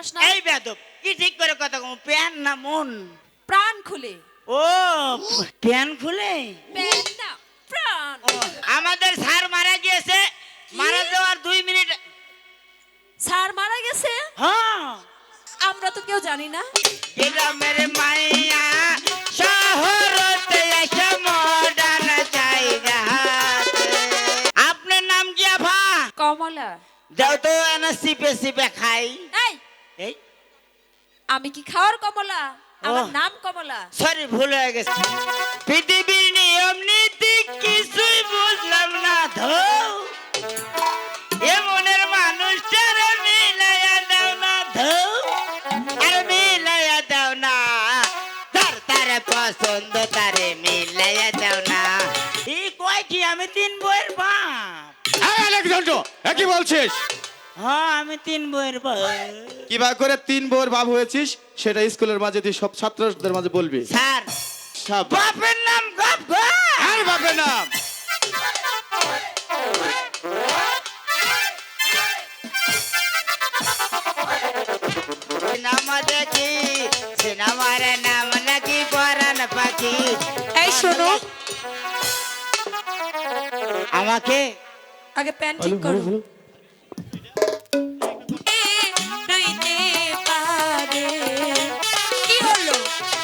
পারস না? এই বেয়াদব, কি ঠিক করে কথা কম, প্যান না মন? প্রাণ খুলে। ও প্যান খুলে? প্যান না, প্রাণ। ও, আমাদের স্যার মারা গিয়েছে, মারা যাওয়ার 2 মিনিট। স্যার মারা গেছে? হ্যাঁ, আমরা তো কেউ জানি না। গ্রামের মাইয়া শহরতে এসে মডার্ন জায়গা। আপনার নাম কি আফা? কমলা। যাও তো এনা সিপে সিপে খাই। এই, এই আমি কি খাওয়ার কমলা? আমার নাম কমলা। সরি, ভুল হয়ে গেছে। পৃথিবীর নিয়ম নীতি কিছুই বুঝলাম না ধৌ, এ মনের মানুষটারে মিলাইয়া দাও না ধৌ, আর মিলাইয়া দাও না, তার তারে পছন্দ তারে মিলাইয়া দাও না। এই কয় কি আমি 3 বইয়ের বাপ? আলেকজান্ডার কি বলছিস? হ্যাঁ, আমি 3 বইয়ের বাপ। কিভাবে করে 3 বউয়ের বাপ হয়েছিস সেটা স্কুলের মাঝে তুই সব ছাত্রদের মাঝে বলবি। স্যার, সাবাস। বাপের নাম গপ গপ। আর বাপের নাম সিনেমা দেখি, সিনেমার নাম নাকি পরান পাখি। এই শোনো, আমাকে আগে প্যান ঠিক করো। কি হলো?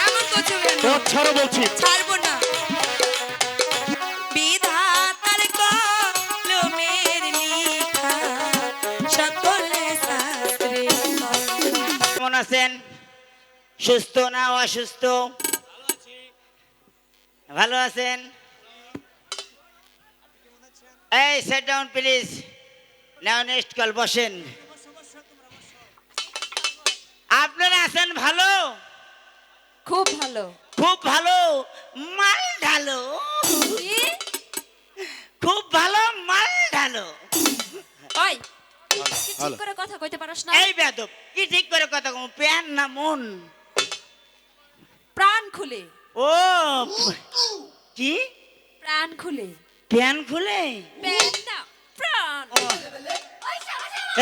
এমন করছো কেন? তোর ছাড়ো বলছি। ছাড়বো না। বিধাতার কলমের লেখা সকলে শাস্ত্রে। কেমন আছেন? সুস্থ না অসুস্থ? ভালো আছেন? এই set down please. Now next call, বসেন। আপনারা আছেন ভালো? খুব ভালো। খুব ভালো, মাল ঢালো। কি? খুব ভালো, মাল ঢালো। ওই, তুই কি ঠিক করে কথা কইতে পারস না? এই বেয়াদব, কি ঠিক করে কথা কম, প্যান না মন? প্রাণ খুলে। ও কি? প্রাণ খুলে। প্যান খুলে? প্যান না, প্রাণ।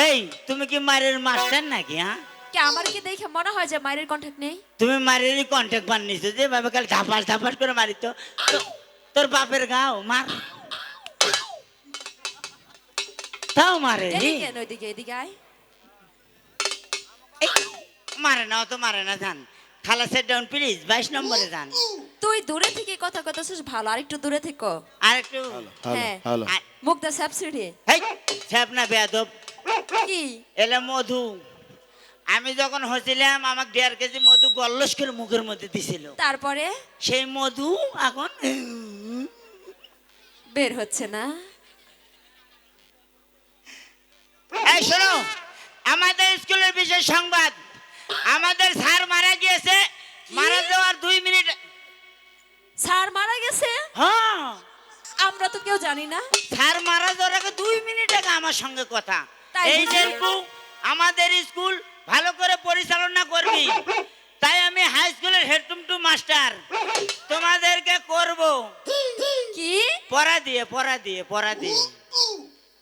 এই তুমি কি মারের মাস্টার নাকি? হ্যাঁ, কি আমার কি দেখে মনে হয় যে মায়ের কন্টাক্ট নেই? তুমি মারেরই কন্ট্যাক্ট বানিয়েছো যে ভাবে কাল ধাপাস ধাপাস করে মারিত। তোর বাপের গাও মার, তাও মারে রে। এদিকে না, ওইদিকে, এদিকে আয়। এই, মারে না, অত মারে না, যান। খালা সেট ডাউন প্লিজ, 22 নম্বরে যান। তুই দূরে থেকে কথা কইতেছিস ভালো, আর একটু দূরে থেকো। আর একটু হ্যাঁ। হ্যালো মুখটা সাবসিডি। এই ছাপ না বেয়াদব। কি? এলে মধু, আমি যখন হয়েছিলাম আমাকে 1.5 কেজি মধু গল্লস করে মুখের মধ্যে দিছিল। তারপরে সেই মধু এখন বের হচ্ছে না। এই শোনো, আমাদের স্কুলের বিশেষ সংবাদ, আমাদের স্যার মারা গিয়েছে, মারা যাওয়ার 2 মিনিট। স্যার মারা গেছে? হ্যাঁ, আমরা তো কেউ জানি না। স্যার মারা যাওয়ার আগে 2 মিনিট আগে আমার সঙ্গে কথা। তাই এই বুঝি? জেলপু আমাদের স্কুল ভালো করে পরিচালনা করবি, তাই আমি হাই স্কুলের হেডটুমটু মাস্টার তোমাদেরকে করব কি? পড়া দিয়ে।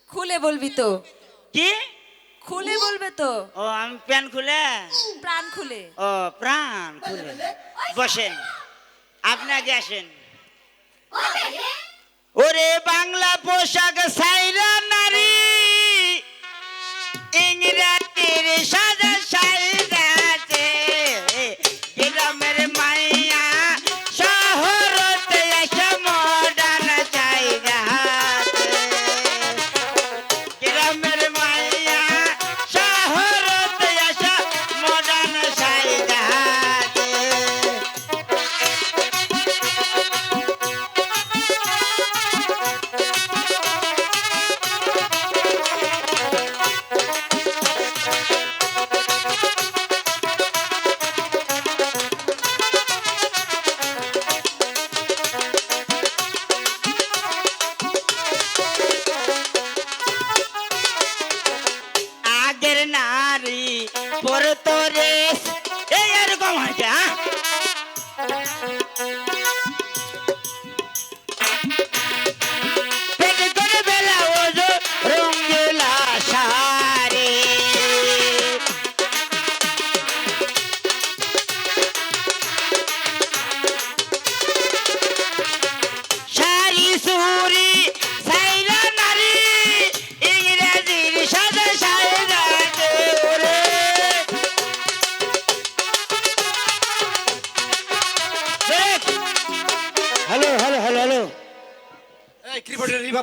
খুলে বলবি তো? কি? খুলে বলবে তো? ও আমি প্যান খুলে? প্রাণ খুলে। ও প্রাণ খুলে। বসেন, আপনি আগে আসেন। ওরে বাংলা পোশাক সাইরা নারী, ইংরাজির সাজা সাইরাছে, গ্রামের মাইয়া শহরতে এসে মডার্ন জায়গা। গ্রামের মাইয়া শহরতে এসে মডার্ন জায়গা।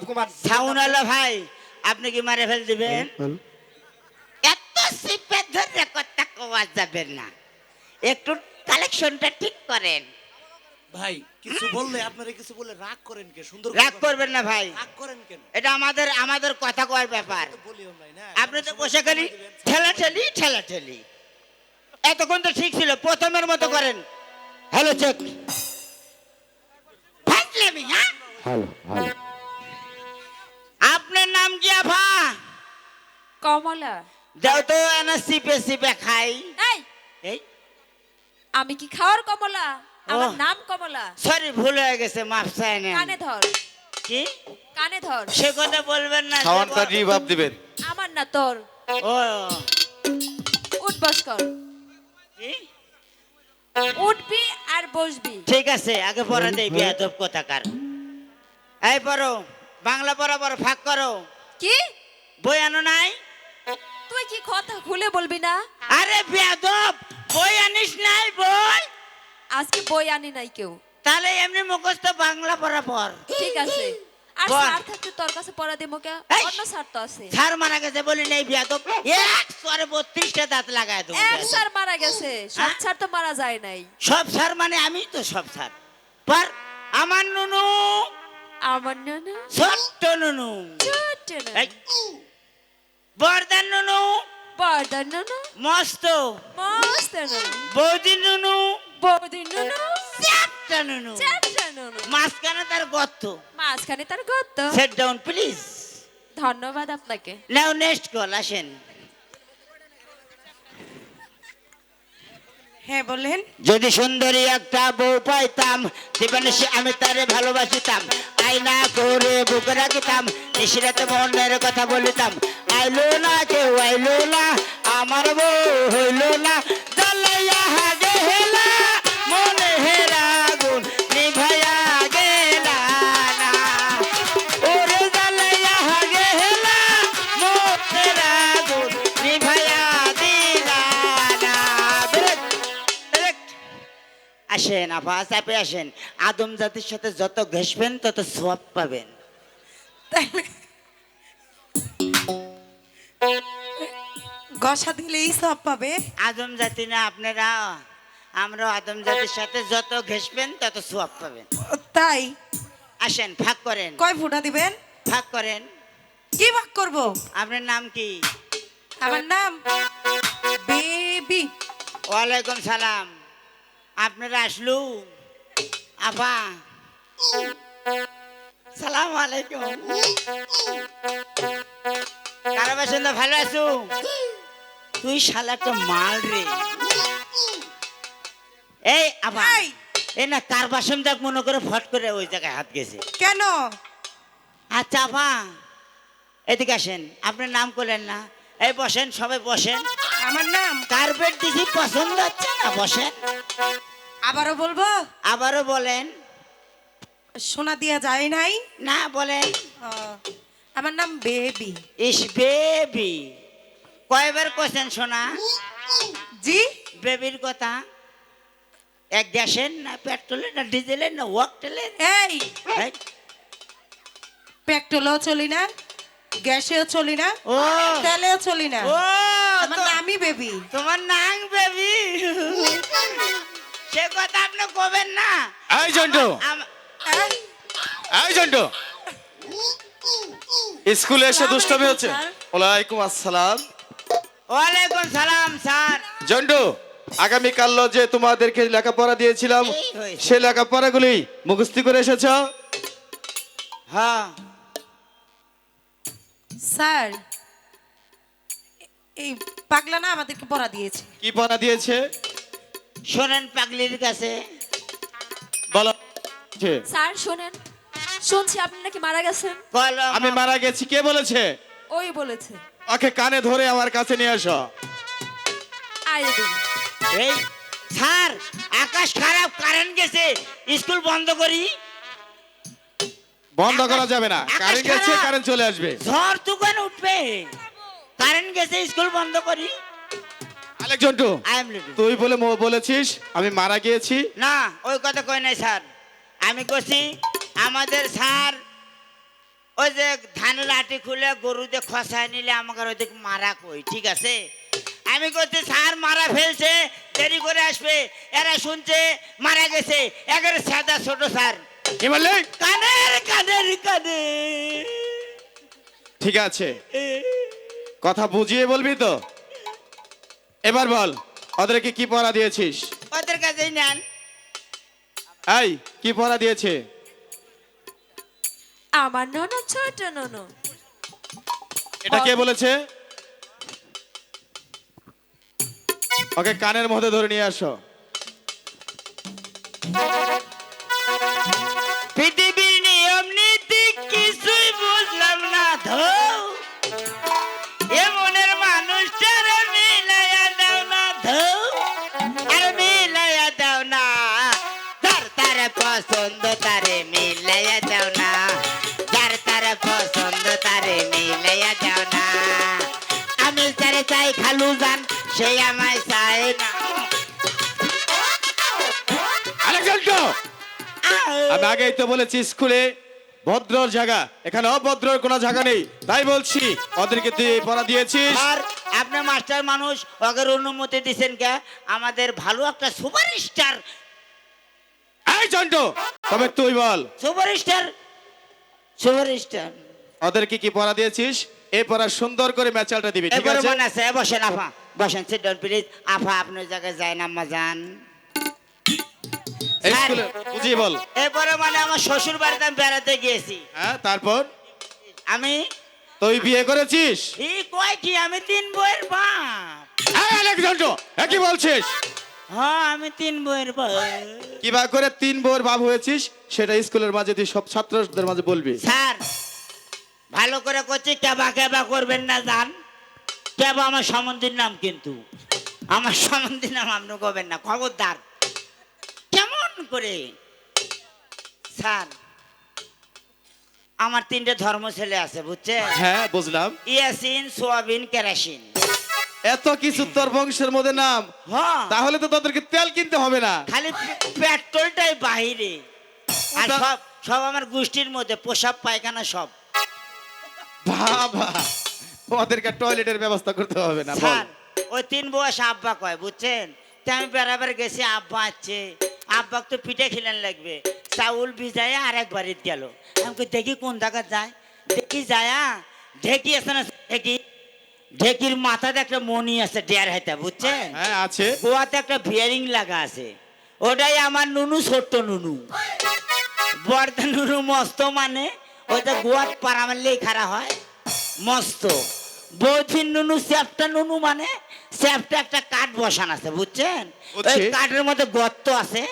বিপ্লব কুমার সাউন্ড হলো ভাই, আপনি কি মারে ফেল দিবেন? এত সিপে ধরে কথা কোয়া যাবে না, একটু কালেকশনটা ঠিক করেন। ভাই কিছু বললে আপনারা কিছু বলে রাগ করেন কে? সুন্দর রাগ করবেন না ভাই, রাগ করেন কেন? এটা আমাদের কথা কওয়ার ব্যাপার। বলিও ভাই না, আপনি তো বসে খালি ঠেলাঠেলি। এতক্ষণ তো ঠিক ছিল, প্রথমের মতো করেন। হ্যালো চেক, ফাজলামি, হ্যাঁ? আপনার নাম কি আফা? কমলা। যাও তো এনা সিপে খাই। এই, এই আমি কি খাওয়ার কমলা? আমার ওহ। নাম কমলা। সরি, ভুল হয়ে গেছে, মাফ চাই নেন। কানে ধর, কি কানে ধর। সে কথা বলবেন না, সে খাওয়ানটা বল- রিভাব দিবেন। আমার না তোর। ও উঠ বস কর, কি? উঠবি আর বসবি। ঠিক আছে, আগে পড়া দেই বেয়াদব কথাকার। এই পড়ো, বাংলা পড়া পড়ো, ফাঁক করো। কি বই আনো নাই? তুই কি কথা খুলে বলবি না? আরে বেয়াদব, বই আনিস নাই বই? আজকে বই আনি নাই কেউ। তাহলে এমনি মুখস্থ বাংলা পড়া পড়। ঠিক আছে, আর বল। স্যার থাকতে তোর কাছে পড়া দেবো কে? এই। অন্য স্যার তো আছে। ছাড় মারা গেছে বলি নাই বেয়াদব, এক সরে 32টা দাঁত লাগায় দেবো এক বেয়াদব। স্যার মারা গেছে, সব হ্যাঁ? স্যার তো মারা যায় নাই। সব স্যার মানে আমি তো সব স্যার। পর আমার নুনু, আমার নানা ছোট্ট নুনু, ছোট এই, বর্দার নুনু, বড়দার নানা মস্ত, মস্ত নানা বৌদি নুনু, বৌদির নানা চ্যাপটা নুনু, চাচা নানা মাঝখানে তার গর্ত। মাঝখানে তার গর্ত। Set down please. ধন্যবাদ আপনাকে। নাও নেক্সট কল, আসেন। হ্যাঁ বলেন। যদি সুন্দরী একটা বউ পাইতাম, জীবনে সে আমি তারে ভালোবাসিতাম, আয়না করে বুকে রাখিতাম, নিশিরাতে মনের কথা বলিতাম। আইলো না কেউ আইলো না, আমার বউ হইলো না, জ্বালাইয়া গেলা মনে হেরা গুণ নিভাইয়া গেলা না। ওরে জ্বালাইয়া গেলা মনের আগুন নিভাইয়া দিলা না। আসেন আপা, চাপে আসেন। আদম জাতির সাথে যত ঘেসবেন তত সোয়াব পাবেন। গসা দিলেই সব পাবে। আদম জাতি না আপনারা, আমরা আদম জাতির সাথে যত ঘেসবেন তত সোয়াব পাবেন। তাই আসেন, ভাগ করেন, কয় ফুটা দিবেন? ভাগ করেন। কি ভাগ করব? আপনার নাম কি? আমার নাম বেবি। ওয়ালাইকুম সালাম। আপনারা আসলু আপা, সালাম আলাইকুম। কারো বাসন ভালো আছো? তুই শালা তো মাল রে। এই আপা, এই। এই না কার বাসন দেখ মনে করে ফট করে ওই জায়গায় হাত গেছে। কেন? আচ্ছা আপা, এদিকে আসেন। আপনার নাম করলেন না? এই বসেন, সবাই বসেন। আমার নাম কার্পেট দিছি, পছন্দ হচ্ছে না? বসেন। আবারও বলবো? আবারও বলেন। শোনা দিয়া যায় নাই। না বলেন। আমার নাম বেবি। ইস বেবি, কয়বার কোশ্চেন শোনা? জি বেবির কথা এক গ্যাসের না পেট্রোলের না ডিজেলের না ওয়াকটেলের? এই পেট্রোলও চলি না, গ্যাসেও চলি না, ও তেলেও চলি না। ও আমার নামই বেবি। তোমার নাম বেবি, সে কথা আপনি কবেন না। এই জন্টু, এই জন্টু, স্কুলে এসে দুষ্টমি হচ্ছে। ওয়ালাইকুম আসসালাম। ওয়ালাইকুম সালাম স্যার। জন্টু, আগামীকাল যে তোমাদেরকে লেখাপড়া দিয়েছিলাম, এই হয়েছে। সেই লেখাপড়াগুলি মুখস্থি করে এসেছ? হ্যাঁ স্যার এই পাগলা না আমাদেরকে পড়া দিয়েছে। কি পড়া দিয়েছে শোনেন পাগলির কাছে। বলো। স্যার শোনেন, শুনছি আপনি নাকি মারা গেছেন। বলো। আমি মারা গেছি, কে বলেছে? ওই বলেছে। ওকে কানে ধরে আমার কাছে নিয়ে আসো। আয় দিন। এই স্যার, আকাশ খারাপ, কারেন্ট গেছে, স্কুল বন্ধ করি। বন্ধ করা যাবে না, আকাশ কারেন্ট গেছে, খারাপ। কারেন্ট চলে আসবে। ঝড় তুফান উঠবে, কারেন্ট গেছে, স্কুল বন্ধ করি। Alek Jontu, I am ready. তুই বলে বলেছিস আমি মারা গিয়েছি। না, ওই কথা কই নাই স্যার। আমি কইছি আমাদের স্যার ওই যে ধানের আটি খুলে গরুতে খসায় নিলে আমাকে ওইদিক মারা কই, ঠিক আছে? আমি করছি স্যার মারা ফেলছে, দেরি করে আসবে, এরা শুনছে মারা গেছে, একেবারে সাদা ছোট স্যার। কি বললি? কানের কানের কানে। ঠিক আছে, কথা বুঝিয়ে বলবি তো? এবার বল, ওদেরকে কি পড়া দিয়েছিস? ওদের কাছেই নেন। এই, কি পড়া দিয়েছে? আমার ননদ, ছোট ননদ। এটা কে বলেছে? ওকে কানের মধ্যে ধরে নিয়ে আসো। পৃথিবীর নিয়ম নীতি কিছুই বুঝলাম না ধৌ, এ মনের মানুষটারে মিলাইয়া দাও না ধৌ, আর মিলাইয়া দাও না, তার তারে পছন্দ তারে মিলাইয়া দাও না, যার তারে পছন্দ তারে মিলাইয়া দাও না। আমি তারে চাই খালু জান, সে আমায় চায় না। আলেকজান্ডার, আমি আগেই তো বলেছি স্কুলে ভদ্রর জায়গা, এখানে অভদ্রর কোনো জায়গা নেই, তাই বলছি ওদেরকে তুই এই পড়া দিয়েছিস। আর আপনার মাস্টার মানুষ ওকে অনুমতি দিছেন কে? আমাদের ভালো একটা সুপারস্টার, এই জন্টু, তবে তুই বল সুপারস্টার, সুপারস্টার। ওদেরকে কি পড়া দিয়েছিস? এই পড়া সুন্দর করে ম্যাচালটা দিবি, ঠিক এবারে আছে? মনে আছে, বসেন আপা, বসেন, সিট ডাউন প্লিজ। আপা আপনার জায়গায় যায় না আম্মা যান। এই স্কুলে বুঝিয়ে বল। এরপরে মানে আমার শ্বশুর বাড়িতে আমি বেড়াতে গিয়েছি। হ্যাঁ, তারপর আমি তুই বিয়ে করেছিস? এই কয়টি, আমি 3 বইয়ের বাপ। এই আলেকজান্ডার, এ কি বলছিস? হ্যাঁ, আমি 3 বইয়ের বাপ। কিবা করে 3 বউয়ের বাপ হয়েছিস সেটা স্কুলের মাঝে তুই সব ছাত্রদের মাঝে বলবি। স্যার ভালো করে করছি, কেবা কেবা করবেন না জান। কেবা আমার সম্বন্ধীর নাম, কিন্তু আমার সম্বন্ধীর নাম আপনি করবেন না, খবরদার। কেমন করে? স্যার আমার 3টে ধর্ম ছেলে আছে, বুঝছেন? হ্যাঁ, বুঝলাম। Yasin, soybean, kerosene. এত কিছু তোর বংশের মধ্যে নাম, হ্যাঁ, তাহলে তো তোদেরকে তেল কিনতে হবে না। খালি পেট্রোলটাই বাহিরে, আর ওটা- সব সব আমার গোষ্ঠীর মধ্যে, পোশাক পায়খানা সব। বাবা, ওদেরকে টয়লেটের ব্যবস্থা করতে হবে না, বল। স্যার ওই 3 বয়স আব্বা কয়, বুঝছেন? তা আমি বেড়াবার গেছি, আব্বা আছে, আব্বাকে তো পিঠে খিলান লাগবে, চাউল ভিজায় আর একবার ঈদ গেল। আমি কই, দেখি কোন জায়গা যায়, দেখি যায়া ঢেকি আছে না, ঢেকি, ঢেকির মাথাতে একটা মণি আছে, ডেয়ার হাইতা, বুঝছেন? হ্যাঁ, আছে। গোয়াতে একটা বিয়ারিং লাগা আছে, ওটাই আমার নুনু, ছোট্ট নুনু। বড়দা নুনু মস্ত, মানে ওইটা গোয়াত পাড়া মারলেই খারাপ হয়, মস্ত। বৌথির নুনু চ্যাপটা নুনু, মানে চ্যাপটা একটা কাঠ বসান আছে, বুঝছেন? বুঝছি। ওই কাঠের মধ্যে গর্ত আছে,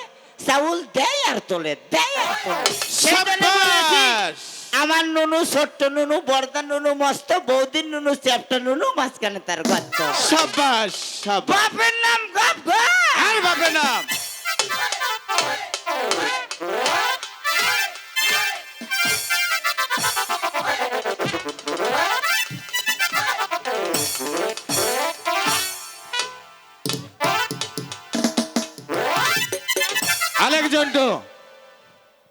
চাউল দেয় আর তোলে, দেয় আর তোলে। সেই জন্য বলেছি, সাব্বাস! আমার নুনু ছোট্ট নুনু, বড়দা নুনু মস্ত, বৌদির নুনু চ্যাপটা নুনু, মাঝখানে তার গর্ত। সাব্বাস, সাব্বাস। বাপের নাম গপ গপ। আর বাপের নাম। আলেকজান্ডার,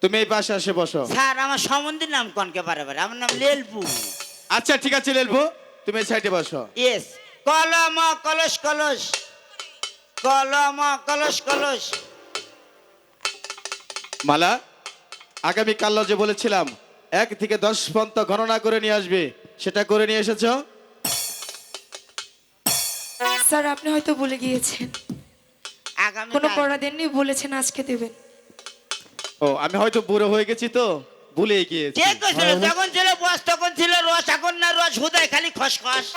তুমি এই পাশে এসে বসো। স্যার আমার সম্বন্ধীর নাম কনকে পারে, আমার নাম লেলপু। আচ্ছা, ঠিক আছে লেলবো, তুমি এই সাইডে বসো। ইয়েস, কলম কলস কলস, কলম কলস কলস। মালা, আগামী কাল যে বলেছিলাম 1 থেকে 10 পর্যন্ত গণনা করে নিয়ে আসবে, সেটা করে নিয়ে এসেছো? স্যার আপনি হয়তো ভুলে গিয়েছেন, আগামী কোনো পড়া দেননি, বলেছেন আজকে দেবেন। ও, আমি হয়তো বুড়ো হয়ে গেছি তো ভুলে গিয়েছি। ঠিক আছে, যখন ছিল বস তখন ছিল রস, এখন না রস, হুদায় খালি খসখস।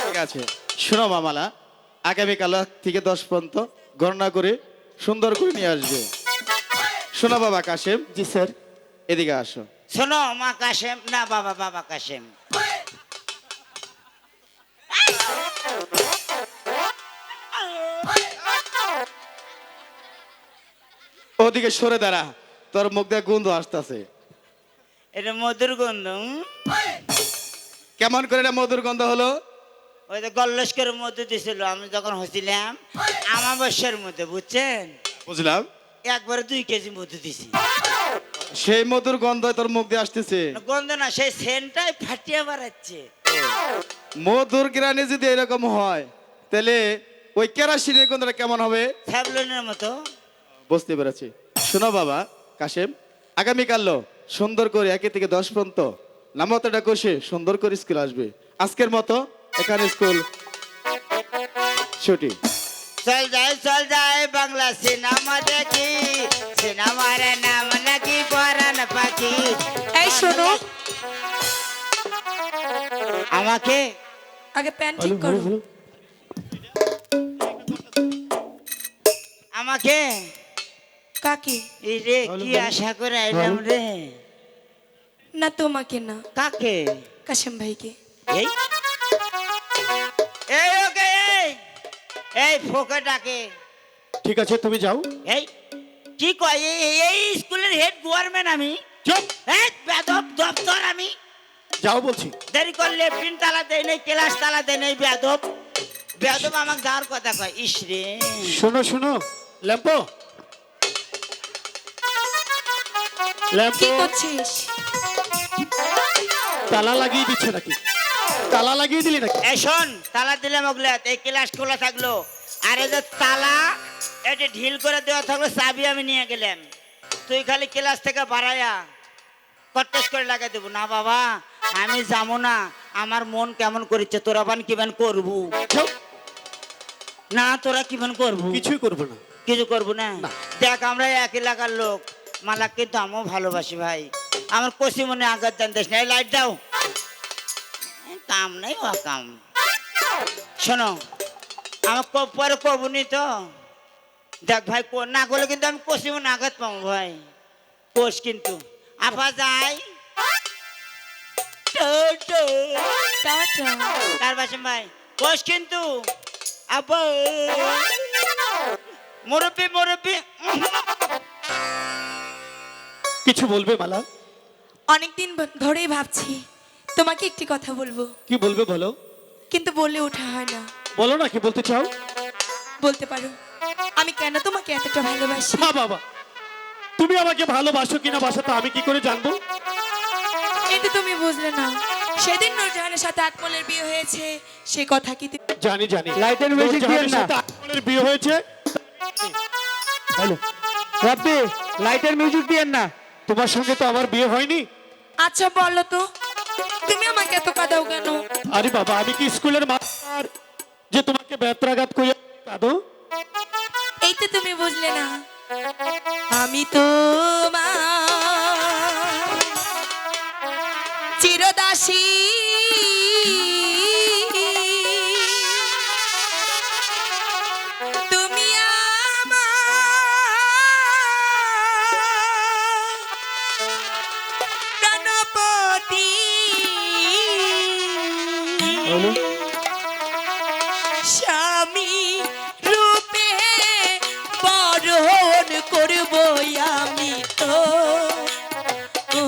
ঠিক আছে, শোনো মামালা, আগামীকাল 1 থেকে 10 পর্যন্ত গণনা করে সুন্দর করে নিয়ে আসবে। শোনো বাবা কাশেম। জি স্যার। এদিকে আসো। শোনো মা কাশেম, না বাবা, বাবা কাশেম। ওদিকে সরে দাঁড়া, তোর মুখ দিয়ে গন্ধ আসতেছে। এটা মধুর গন্ধ। কেমন করে এটা মধুর গন্ধ হলো? ওই যে গল্লস্করের মধ্যে দিছিল, আমি যখন হচ্ছিলাম আমাবস্যার মধ্যে, বুঝছেন? বুঝলাম। একবারে 2 কেজি মধু দিছি। সেই মধুর গন্ধ তোর মুখ দিয়ে আসতেছে। গন্ধ না, সেই সেন্টটাই ফাটিয়ে বেড়াচ্ছে। মধুর গ্রানে যদি এরকম হয় তাহলে ওই কেরাসিনের গন্ধটা কেমন হবে? ফ্যাবলনের মতো। বুঝতে পেরেছি। শোনো বাবা কাশেম, আগামীকাল সুন্দর করে 1 থেকে 10 পর্যন্ত নামতটা কষে সুন্দর করে স্কুল আসবে। আজকের মতো এখানে স্কুল ছুটি। চল যায় বাংলা সিনেমা দেখি, সিনেমার নাম নাকি পরান পাখি। এই শোনো, আমাকে আগে প্যান্ট ঠিক করো। আমাকে কাকে? এই রে কি আশা করে আইলাম রে। না তোমাকে না, কাকে? কাশেম ভাইকে। এই এই ওকে এই ফোকাটাকে। ঠিক আছে তুমি যাও। এই কি কয় এই স্কুলের হেড গভর্নমেন্ট আমি। চুপ, এই বেদব দপ্তর আমি। যাও বলছি। দেরি করলে পিন তালা দেয় নাই, ক্লাস তালা দেয় নাই। বেদব বেদব আমাকে যাওয়ার কথা কয়। ইস রে শোনো শোনো ল্যাম্পো, কি ল্যাম্পো, করছিস? তালা লাগিয়ে দিচ্ছে নাকি? তালা লাগিয়ে দিলি নাকি? এই শোন, তালা দিলে মগলাত এই ক্লাস খোলা থাকলো, আর এই যে তালা এটা ঢিল করে দেওয়া থাকলো, চাবি আমি নিয়ে গেলাম। তুই খালি ক্লাস থেকে বাড়াইয়া কটেজ করে লাগাই দেবো। না বাবা আমি যাবো না, আমার মন কেমন করেছে। তোরা বান কিভান করবো? চুপ, না তোরা কিভান করবো? কিছুই করবো না। কিছু করবো না। দেখ আমরা এক এলাকার লোক, মালা কিন্তু আমিও ভালোবাসি ভাই। আমার কষি মনে আঘাত জানতেস না। এই লাইট দাও, কাম নেই ও কাম। শোনো আমার পরে কবনি তো। দেখ ভাই না করলে কিন্তু আমি কষি মনে আঘাত পাবো ভাই। কোষ কিন্তু আপা যাই টাটা। তার বাসন ভাই কোষ কিন্তু আপা মুরব্বি মুরব্বি। কিছু বলবে মালা? অনেকদিন ধরেই ভাবছি তোমাকে একটি কথা বলবো, কি বলবে বলো? কিন্তু বলে ওঠা হয় না। বলো না, কি বলতে চাও? বলতে পারো আমি কেন তোমাকে এতটা ভালোবাসি? হ্যাঁ বাবা, তুমি আমাকে ভালোবাসো কিনা বাসো তা আমি কি করে জানবো? কিন্তু তুমি বুঝলে না, সেদিন নূরজাহানের সাথে আকমলের বিয়ে হয়েছে, সে কথা কি জানি জানি। লাইটের মিউজিক দিয়েন না। আকমলের বিয়ে হয়েছে। হ্যালো রাব্বি, লাইটের মিউজিক দিয়েন না। তোমার সঙ্গে তো আমার বিয়ে হয়নি। আচ্ছা বলো তো, তুমি আমাকে এত কাঁদাও কেন? আরে বাবা, আমি কি স্কুলের মাস্টার যে তোমাকে ব্যত্রাঘাত করে কাঁদো? এই তো তুমি বুঝলে না, আমি তো চিরদাসী। তুমি প্রাণপতি, স্বামী রূপে বরণ করব আমি তো। ও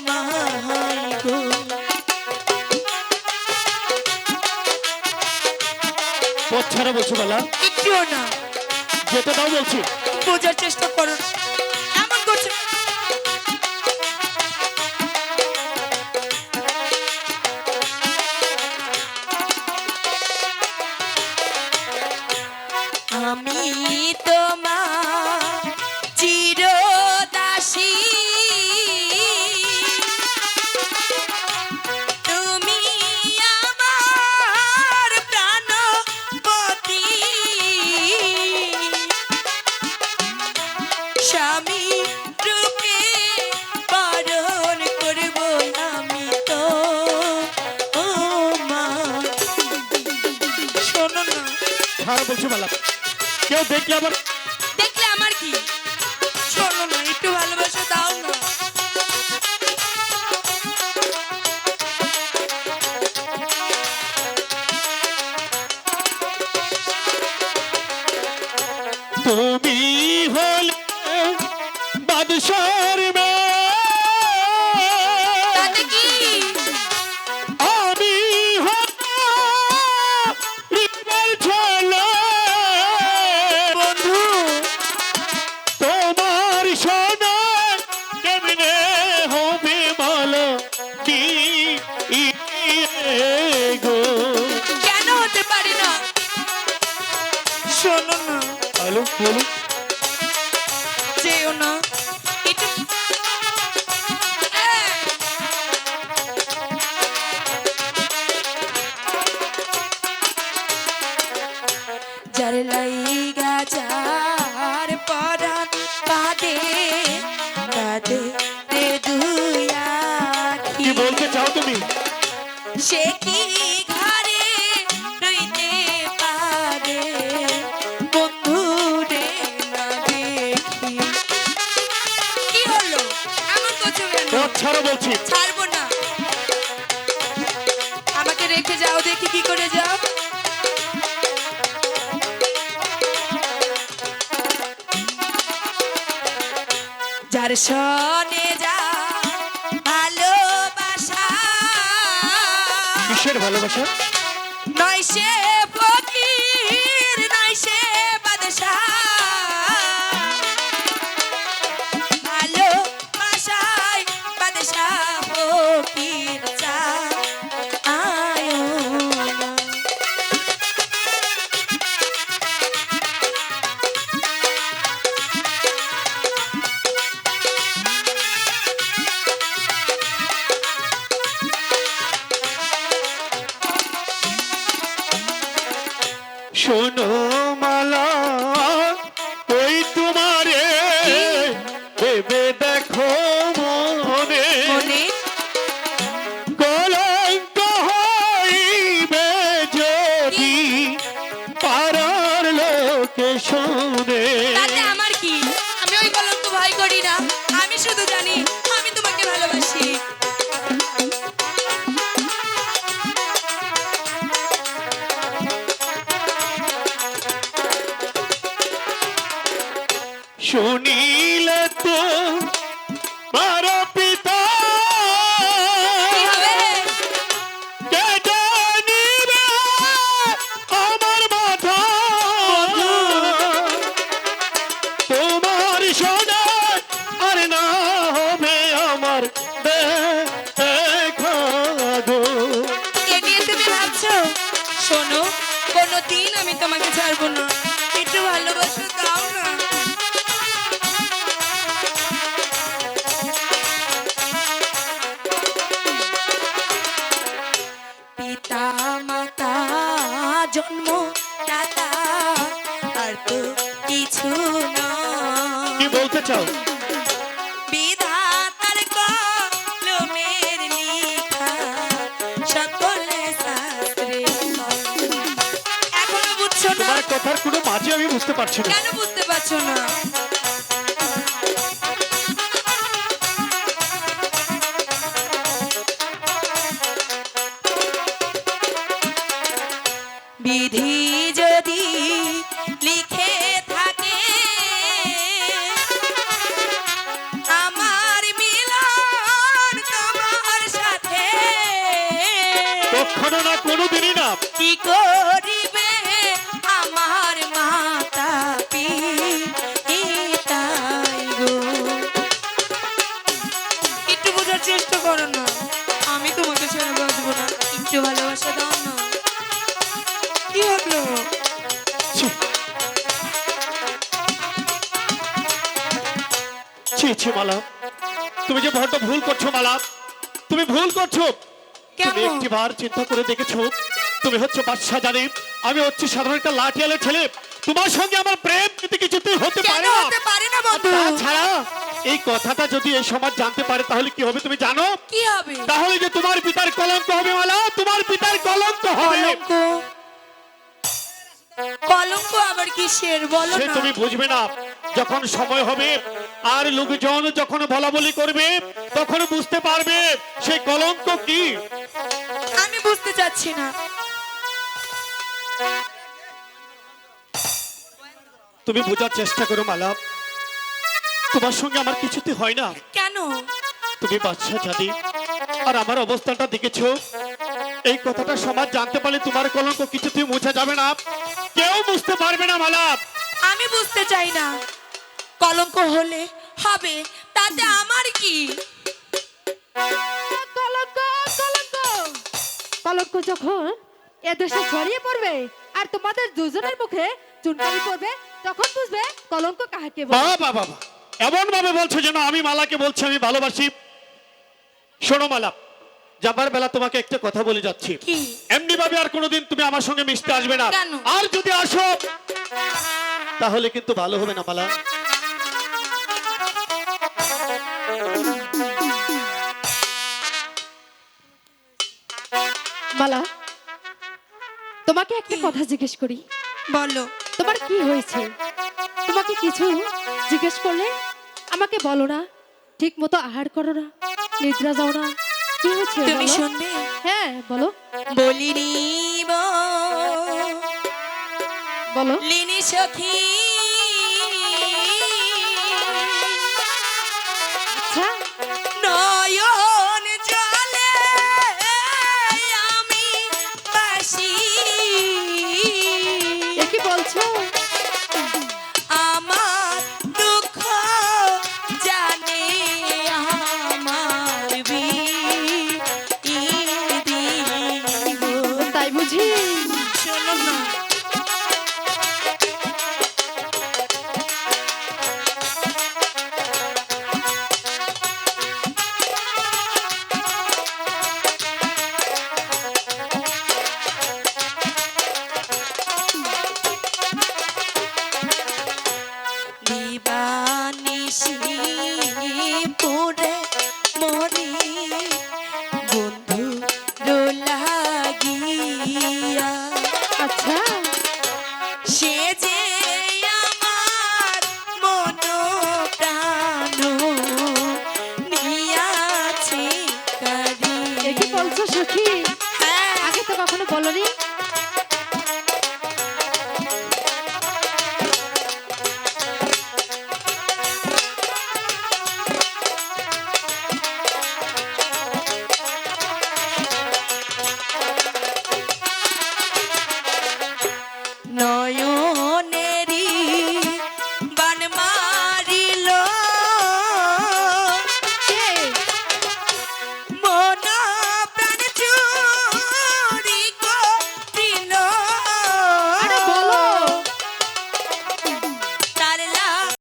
মাই গো, পথ ছাড়া বলছো মালা? একটুও না, যেতে দাও বলছি। বোঝার চেষ্টা করো। এমন করছে আমি তোমার চিরদাসী, তুমি আমার প্রাণপতি, স্বামী রূপে পালন করব আমি তো। ও মা শোনো না। ছাড় বলছো মালা, কেউ দেখলে আবার। দেখলে আমার কি? শোনো না, একটু ভালোবাসা দাও না। তুমি হলে বাদশার মেয়ে, তাতে কি? আমি হলাম হৃদয়ের ছেলে। বন্ধু তোমার সোনা বলুন। যেও না একটু যার লাইগা যার পরাণ কাঁদে কাঁদে রে দুই আখি। কি বলতে চাও তুমি? সে কি ঘরে রইতে পারে বন্ধু রে না দেখি। কি হলো এমন করছো কেন? পথ ছাড়ো বলছি। ছাড়বো না, আমাকে রেখে যাও, দেখি কি করে যাও। যার সনে যা ভালোবাসা কিসের ভালোবাসা? নয় সে ফকির নয় সে বাদশাহ, ভালোবাসায় বাদশাহ ফকির চা আয়ো না। শোনো মালা, ওই তোমারে ভেবে দেখো মনে, মনে কলঙ্ক হইবে যদি পাড়ার লোকে শোনে। তাতে আমার কি? আমি ওই কলঙ্ক ভয় করি না, আমি শুধু জানি আমি তোমাকে ভালোবাসি। শুনিলে তো মারা পিতা কি হবে? কেটে নিবে আমার মাথা, তোমার সোনা আর না হবে আমার দেখা গো। এ নিয়ে তুমি ভাবছো? শোনো, কোনোদিন আমি তোমাকে ছাড়বো না, একটু ভালোবাসা দাও না। পিতা মাতা জন্ম দাতা আর তো কিছু না। কি বলতে চাও? বিধাতার কলমের লেখা সকলে শাস্ত্রে এখনো বুঝছো না? তোমার কথার কোনো মাঝে আমি বুঝতে পারছি না। কেন বুঝতে পারছো না? বিধি যদি লিখে থাকে আমার মিলন তোমার সাথে, কখনো না, কোনোদিনই না। কি করিবে আমার মাতা পিতাই গো। একটু বোঝার চেষ্টা করো না, আমি তোমাকে ছেড়ে বাঁচবো না, একটু ভালোবাসা দাও না। কি হলো? ছি ছি ছি মালা, তুমি যে বড্ড ভুল করছো মালা, তুমি ভুল করছো। তুমি কেন? একটিবার চিন্তা করে দেখেছো? তুমি হচ্ছে বাদশা জানি, আমি হচ্ছি সাধারণ একটা লাঠিয়ালের ছেলে। তোমার সঙ্গে আমার প্রেম কিন্তু কিছুতেই হতে কেন পারে না। হতে পারে না বন্ধু? তাছাড়া এই কথাটা যদি এই সমাজ জানতে পারে তাহলে কি হবে তুমি জানো? কি হবে? তাহলে যে তোমার পিতার কলঙ্ক হবে মালা, তোমার পিতার কলঙ্ক হবে। কলঙ্ক? কলঙ্ক আবার কিসের বলো সে না? তুমি বুঝবে না, যখন সময় হবে আর লোকজন যখন বলা বলি করবে তখন বুঝতে পারবে সেই কলঙ্ক কি। আমি বুঝতে চাচ্ছি না। তুমি বোঝার চেষ্টা করো মালা, তোমার সঙ্গে আমার কিছুতে হয় না। কেন? তুমি বাদশা জানি আর আমার অবস্থাটা দেখেছো। এই কথাটা সমাজ জানতে পারলে তোমার কলঙ্ক কিছুতেই মুছা যাবে না, কেউ বুঝতে পারবে না মালা। আমি বুঝতে চাই না, কলঙ্ক হলে হবে, তাতে আমার কি? কলঙ্ক কলঙ্ক কলঙ্ক যখন এদেশে ছড়িয়ে পড়বে আর তোমাদের দুজনের মুখে চুনকালি পড়বে তখন বুঝবে কলঙ্ক কাহাকে বলে। বাবা বাবা এমন ভাবে বলছো যেন আমি মালাকে বলছি আমি ভালোবাসি। শোনো মালা, যাবার বেলা তোমাকে একটা কথা বলে যাচ্ছি। কি? এমনি ভাবে আর কোনোদিন তুমি আমার সঙ্গে মিশতে আসবে না। কেন? আর যদি আসো তাহলে কিন্তু ভালো হবে না মালা। মালা, তোমাকে একটা কথা জিজ্ঞেস করি, বলো। তোমার কি হয়েছে? তোমাকে কিছু জিজ্ঞেস করলে আমাকে বলো না, ঠিক মতো আহার করো না, নিদ্রা যাও না, কি হয়েছে তুমি বলো? শুনবে? হ্যাঁ বলো বলিনি বলো। লিনি সখী, আচ্ছা নয়ন জলে আমি বাসি। এ কি বলছো? আমার দুঃখ জানে আমার বিদিব। তাই বুঝি? শোনো না, দিবানিশি পুরে মরি বন্ধু লাগিয়া। আচ্ছা সে যে আমার মন প্রাণ নিয়াছে কারি। এ কি বলছো সখী? হ্যাঁ, আগে তো কখনো বলনি।